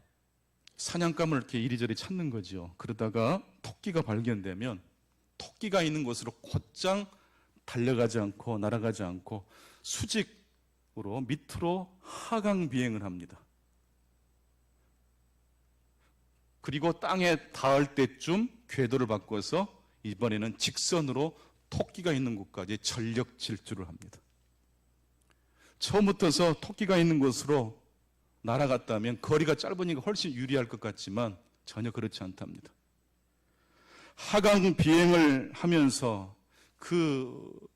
사냥감을 이렇게 이리저리 찾는 거죠. 그러다가 토끼가 발견되면 토끼가 있는 곳으로 곧장 달려가지 않고 날아가지 않고 수직으로 밑으로 하강 비행을 합니다. 그리고 땅에 닿을 때쯤 궤도를 바꿔서 이번에는 직선으로 토끼가 있는 곳까지 전력 질주를 합니다. 처음부터서 토끼가 있는 곳으로 날아갔다면 거리가 짧으니까 훨씬 유리할 것 같지만 전혀 그렇지 않답니다. 하강 비행을 하면서 그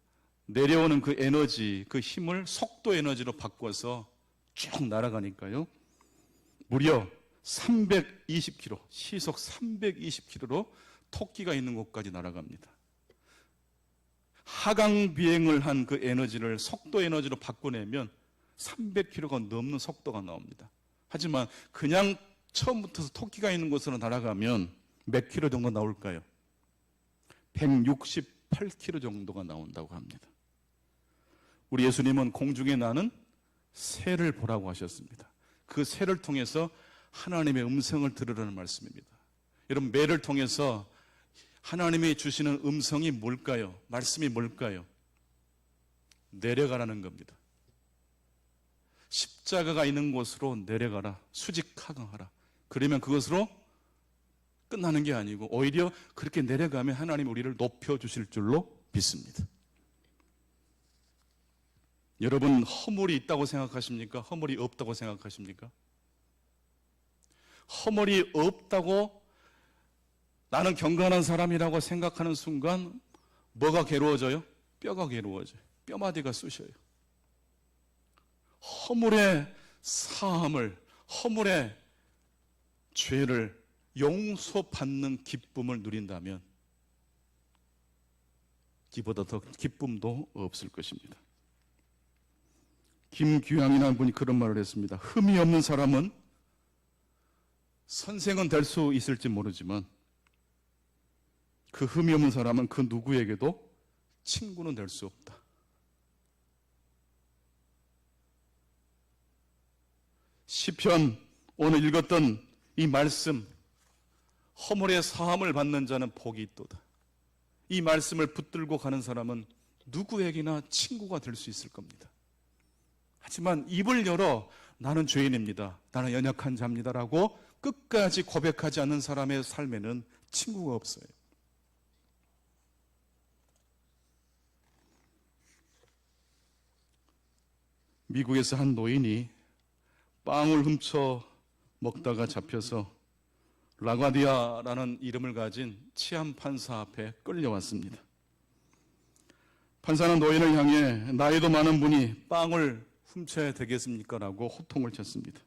내려오는 그 에너지, 그 힘을 속도 에너지로 바꿔서 쭉 날아가니까요. 무려 320km, 시속 320km로 토끼가 있는 곳까지 날아갑니다. 하강 비행을 한 그 에너지를 속도 에너지로 바꿔내면 300km가 넘는 속도가 나옵니다. 하지만 그냥 처음부터 토끼가 있는 곳으로 날아가면 몇 킬로 정도 나올까요? 168km 정도가 나온다고 합니다. 우리 예수님은 공중에 나는 새를 보라고 하셨습니다. 그 새를 통해서 하나님의 음성을 들으라는 말씀입니다. 여러분, 매를 통해서 하나님이 주시는 음성이 뭘까요? 말씀이 뭘까요? 내려가라는 겁니다. 십자가가 있는 곳으로 내려가라. 수직하강하라. 그러면 그것으로 끝나는 게 아니고 오히려 그렇게 내려가면 하나님 우리를 높여주실 줄로 믿습니다. 여러분, 허물이 있다고 생각하십니까? 허물이 없다고 생각하십니까? 허물이 없다고 나는 경건한 사람이라고 생각하는 순간 뭐가 괴로워져요? 뼈가 괴로워져요. 뼈마디가 쑤셔요. 허물의 사함을, 허물의 죄를 용서받는 기쁨을 누린다면 이보다 더 기쁨도 없을 것입니다. 김규양이라는 분이 그런 말을 했습니다. 흠이 없는 사람은 선생은 될 수 있을지 모르지만 그 흠이 없는 사람은 그 누구에게도 친구는 될 수 없다. 시편 오늘 읽었던 이 말씀, 허물의 사함을 받는 자는 복이 있도다. 이 말씀을 붙들고 가는 사람은 누구에게나 친구가 될 수 있을 겁니다. 하지만 입을 열어 나는 죄인입니다, 나는 연약한 자입니다라고 끝까지 고백하지 않는 사람의 삶에는 친구가 없어요. 미국에서 한 노인이 빵을 훔쳐 먹다가 잡혀서 라과디아라는 이름을 가진 치안 판사 앞에 끌려왔습니다. 판사는 노인을 향해 나이도 많은 분이 빵을 훔쳐야 되겠습니까? 라고 호통을 쳤습니다.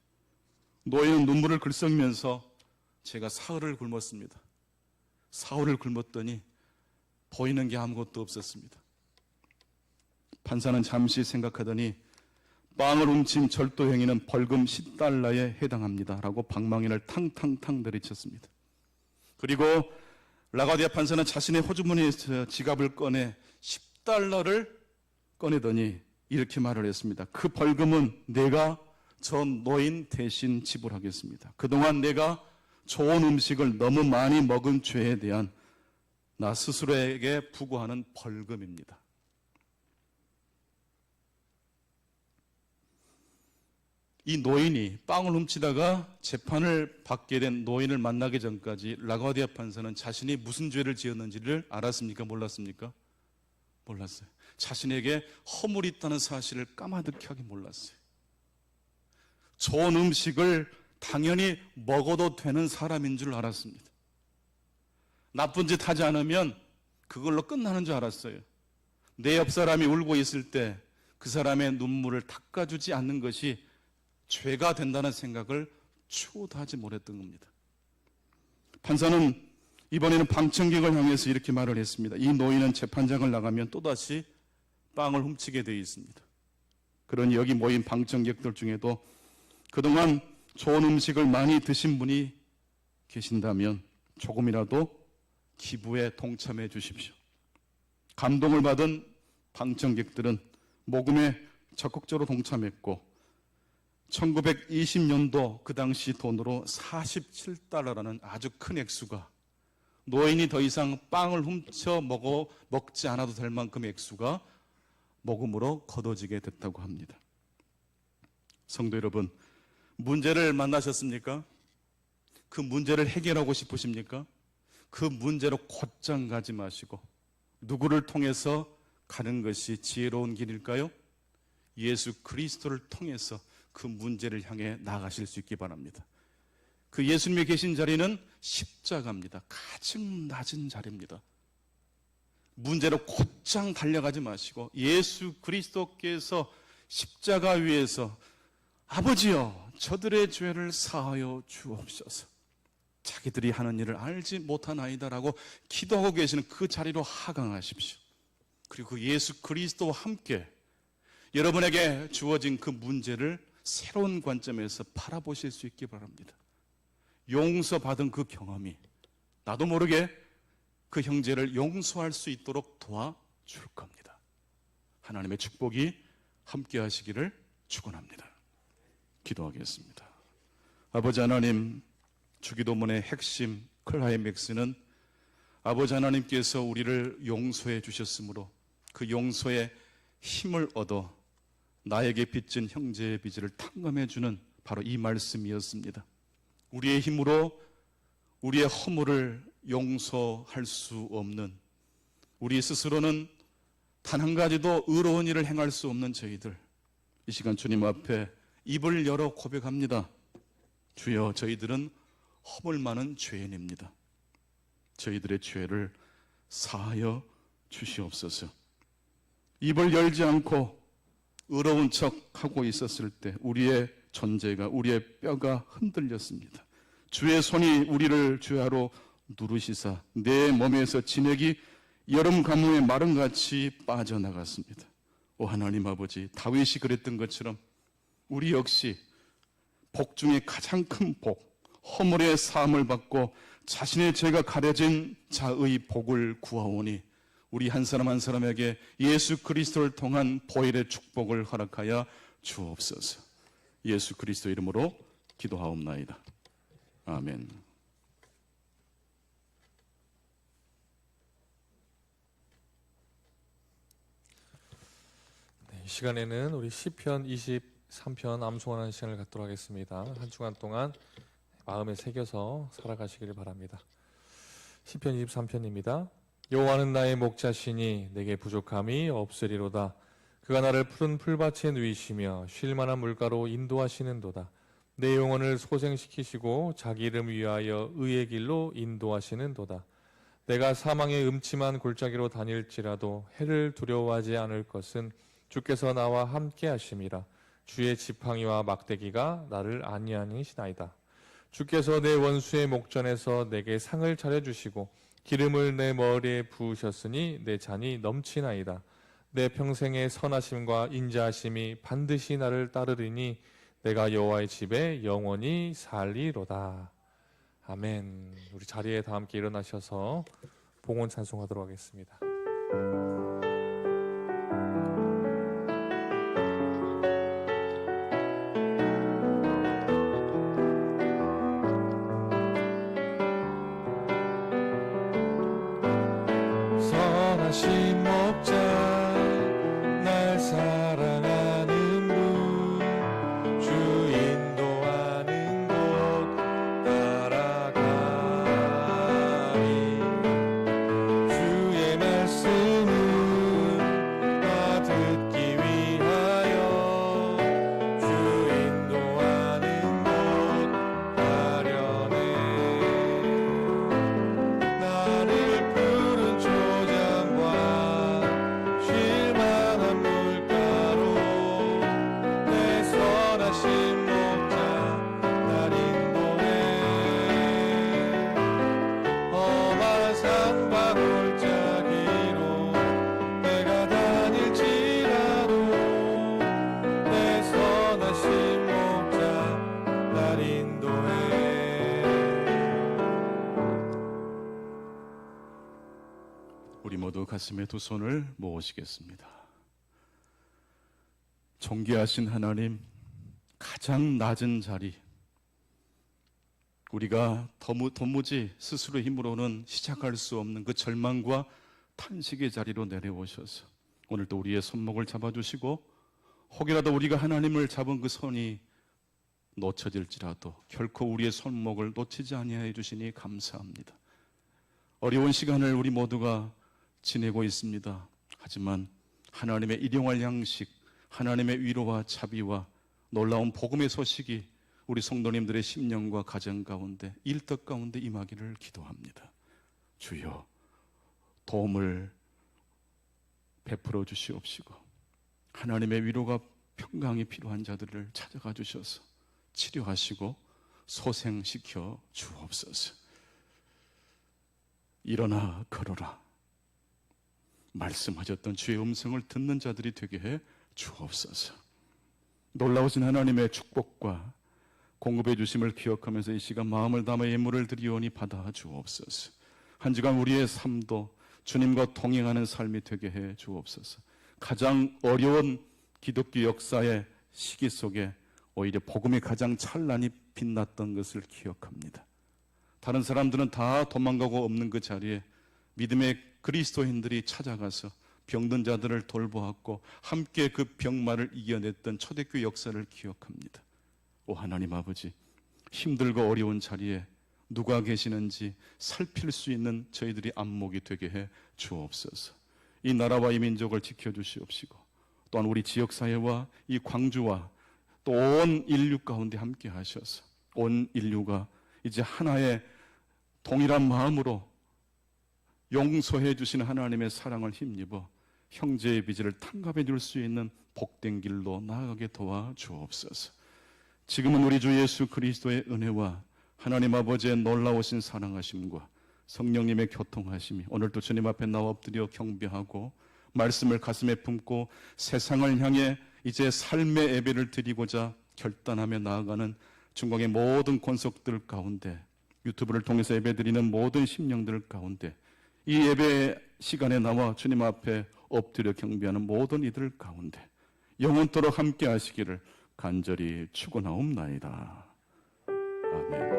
노인은 눈물을 글썽이면서 제가 사흘을 굶었습니다. 사흘을 굶었더니 보이는 게 아무것도 없었습니다. 판사는 잠시 생각하더니 빵을 훔친 절도 행위는 벌금 10달러에 해당합니다 라고 방망이를 탕탕탕 내리쳤습니다. 그리고 라가디아 판사는 자신의 호주머니에서 지갑을 꺼내 10달러를 꺼내더니 이렇게 말을 했습니다. 그 벌금은 내가 저 노인 대신 지불하겠습니다. 그동안 내가 좋은 음식을 너무 많이 먹은 죄에 대한 나 스스로에게 부과하는 벌금입니다. 이 노인이 빵을 훔치다가 재판을 받게 된 노인을 만나기 전까지 라과디아 판사는 자신이 무슨 죄를 지었는지를 알았습니까? 몰랐습니까? 몰랐어요. 자신에게 허물이 있다는 사실을 까마득히 하게 몰랐어요. 좋은 음식을 당연히 먹어도 되는 사람인 줄 알았습니다. 나쁜 짓 하지 않으면 그걸로 끝나는 줄 알았어요. 내 옆 사람이 울고 있을 때 그 사람의 눈물을 닦아주지 않는 것이 죄가 된다는 생각을 추호도 하지 못했던 겁니다. 판사는 이번에는 방청객을 향해서 이렇게 말을 했습니다. 이 노인은 재판장을 나가면 또다시 빵을 훔치게 되어 있습니다. 그러니 여기 모인 방청객들 중에도 그동안 좋은 음식을 많이 드신 분이 계신다면 조금이라도 기부에 동참해 주십시오. 감동을 받은 방청객들은 모금에 적극적으로 동참했고 1920년도 그 당시 돈으로 47달러라는 아주 큰 액수가, 노인이 더 이상 빵을 훔쳐 먹지 않아도 될 만큼 액수가 모금으로 거둬지게 됐다고 합니다. 성도 여러분, 문제를 만나셨습니까? 그 문제를 해결하고 싶으십니까? 그 문제로 곧장 가지 마시고 누구를 통해서 가는 것이 지혜로운 길일까요? 예수 그리스도를 통해서 그 문제를 향해 나가실 수 있기 바랍니다. 그 예수님이 계신 자리는 십자가입니다. 가장 낮은 자리입니다. 문제로 곧장 달려가지 마시고 예수 그리스도께서 십자가 위에서 아버지여 저들의 죄를 사하여 주옵소서, 자기들이 하는 일을 알지 못하나이다라고 기도하고 계시는 그 자리로 하강하십시오. 그리고 그 예수 그리스도와 함께 여러분에게 주어진 그 문제를 새로운 관점에서 바라보실 수 있기 바랍니다. 용서받은 그 경험이 나도 모르게 그 형제를 용서할 수 있도록 도와줄 겁니다. 하나님의 축복이 함께 하시기를 축원합니다. 기도하겠습니다. 아버지 하나님, 주기도문의 핵심 클라이맥스는 아버지 하나님께서 우리를 용서해 주셨으므로 그 용서에 힘을 얻어 나에게 빚진 형제의 빚을 탕감해 주는 바로 이 말씀이었습니다. 우리의 힘으로 우리의 허물을 용서할 수 없는, 우리 스스로는 단 한 가지도 의로운 일을 행할 수 없는 저희들, 이 시간 주님 앞에 입을 열어 고백합니다. 주여, 저희들은 허물 많은 죄인입니다. 저희들의 죄를 사하여 주시옵소서. 입을 열지 않고 의로운 척 하고 있었을 때 우리의 존재가, 우리의 뼈가 흔들렸습니다. 주의 손이 우리를 주야로 누르시사 내 몸에서 진액이 여름 가뭄의 마름같이 빠져나갔습니다. 오 하나님 아버지, 다윗이 그랬던 것처럼 우리 역시 복 중에 가장 큰 복, 허물의 사함을 받고 자신의 죄가 가려진 자의 복을 구하오니 우리 한 사람 한 사람에게 예수 그리스도를 통한 보혈의 축복을 허락하여 주옵소서. 예수 그리스도 이름으로 기도하옵나이다. 아멘. 이 시간에는 우리 시편 23편 암송하는 시간을 갖도록 하겠습니다. 한 주간 동안 마음에 새겨서 살아가시기를 바랍니다. 시편 23편입니다. 여호와는 나의 목자시니 내게 부족함이 없으리로다. 그가 나를 푸른 풀밭에 누이시며 쉴 만한 물가로 인도하시는도다. 내 영혼을 소생시키시고 자기 이름 위하여 의의 길로 인도하시는도다. 내가 사망의 음침한 골짜기로 다닐지라도 해를 두려워하지 않을 것은 주께서 나와 함께 하심이라. 주의 지팡이와 막대기가 나를 안위하시나이다. 주께서 내 원수의 목전에서 내게 상을 차려주시고 기름을 내 머리에 부으셨으니 내 잔이 넘치나이다. 내 평생의 선하심과 인자하심이 반드시 나를 따르리니 내가 여호와의 집에 영원히 살리로다. 아멘. 우리 자리에 다 함께 일어나셔서 봉헌 찬송하도록 하겠습니다. 선하신 목자 날 사랑하는 분, 주 인도하는 곳 따라가리. 주의 말씀을 나 듣기 위하여 주 인도하는 곳 가려네. 나를 푸른 초장과 우리 모두 가슴에 두 손을 모으시겠습니다. 존귀하신 하나님, 가장 낮은 자리, 우리가 도무지 스스로 힘으로는 시작할 수 없는 그 절망과 탄식의 자리로 내려오셔서 오늘도 우리의 손목을 잡아주시고 혹이라도 우리가 하나님을 잡은 그 손이 놓쳐질지라도 결코 우리의 손목을 놓치지 아니하여 주시니 감사합니다. 어려운 시간을 우리 모두가 지내고 있습니다. 하지만 하나님의 일용할 양식, 하나님의 위로와 자비와 놀라운 복음의 소식이 우리 성도님들의 심령과 가정 가운데, 일터 가운데 임하기를 기도합니다. 주여, 도움을 베풀어 주시옵시고 하나님의 위로가 평강이 필요한 자들을 찾아가 주셔서 치료하시고 소생시켜 주옵소서. 일어나 걸어라 말씀하셨던 주의 음성을 듣는 자들이 되게 해 주옵소서. 놀라우신 하나님의 축복과 공급해 주심을 기억하면서 이 시간 마음을 담아 예물을 드리오니 받아 주옵소서. 한 주간 우리의 삶도 주님과 동행하는 삶이 되게 해 주옵소서. 가장 어려운 기독교 역사의 시기 속에 오히려 복음이 가장 찬란히 빛났던 것을 기억합니다. 다른 사람들은 다 도망가고 없는 그 자리에 믿음의 그리스도인들이 찾아가서 병든 자들을 돌보았고 함께 그 병마를 이겨냈던 초대교회 역사를 기억합니다. 오 하나님 아버지, 힘들고 어려운 자리에 누가 계시는지 살필 수 있는 저희들이 안목이 되게 해 주옵소서. 이 나라와 이 민족을 지켜주시옵시고 또한 우리 지역사회와 이 광주와 또 온 인류 가운데 함께 하셔서 온 인류가 이제 하나의 동일한 마음으로 용서해 주시는 하나님의 사랑을 힘입어 형제의 빚을 탕감해 줄 수 있는 복된 길로 나아가게 도와 주옵소서. 지금은 우리 주 예수 그리스도의 은혜와 하나님 아버지의 놀라우신 사랑하심과 성령님의 교통하심이 오늘도 주님 앞에 나와 엎드려 경배하고 말씀을 가슴에 품고 세상을 향해 이제 삶의 예배를 드리고자 결단하며 나아가는 중국의 모든 권속들 가운데, 유튜브를 통해서 예배드리는 모든 심령들 가운데, 이 예배 시간에 나와 주님 앞에 엎드려 경배하는 모든 이들 가운데 영원토록 함께 하시기를 간절히 축원하옵나이다. 아멘.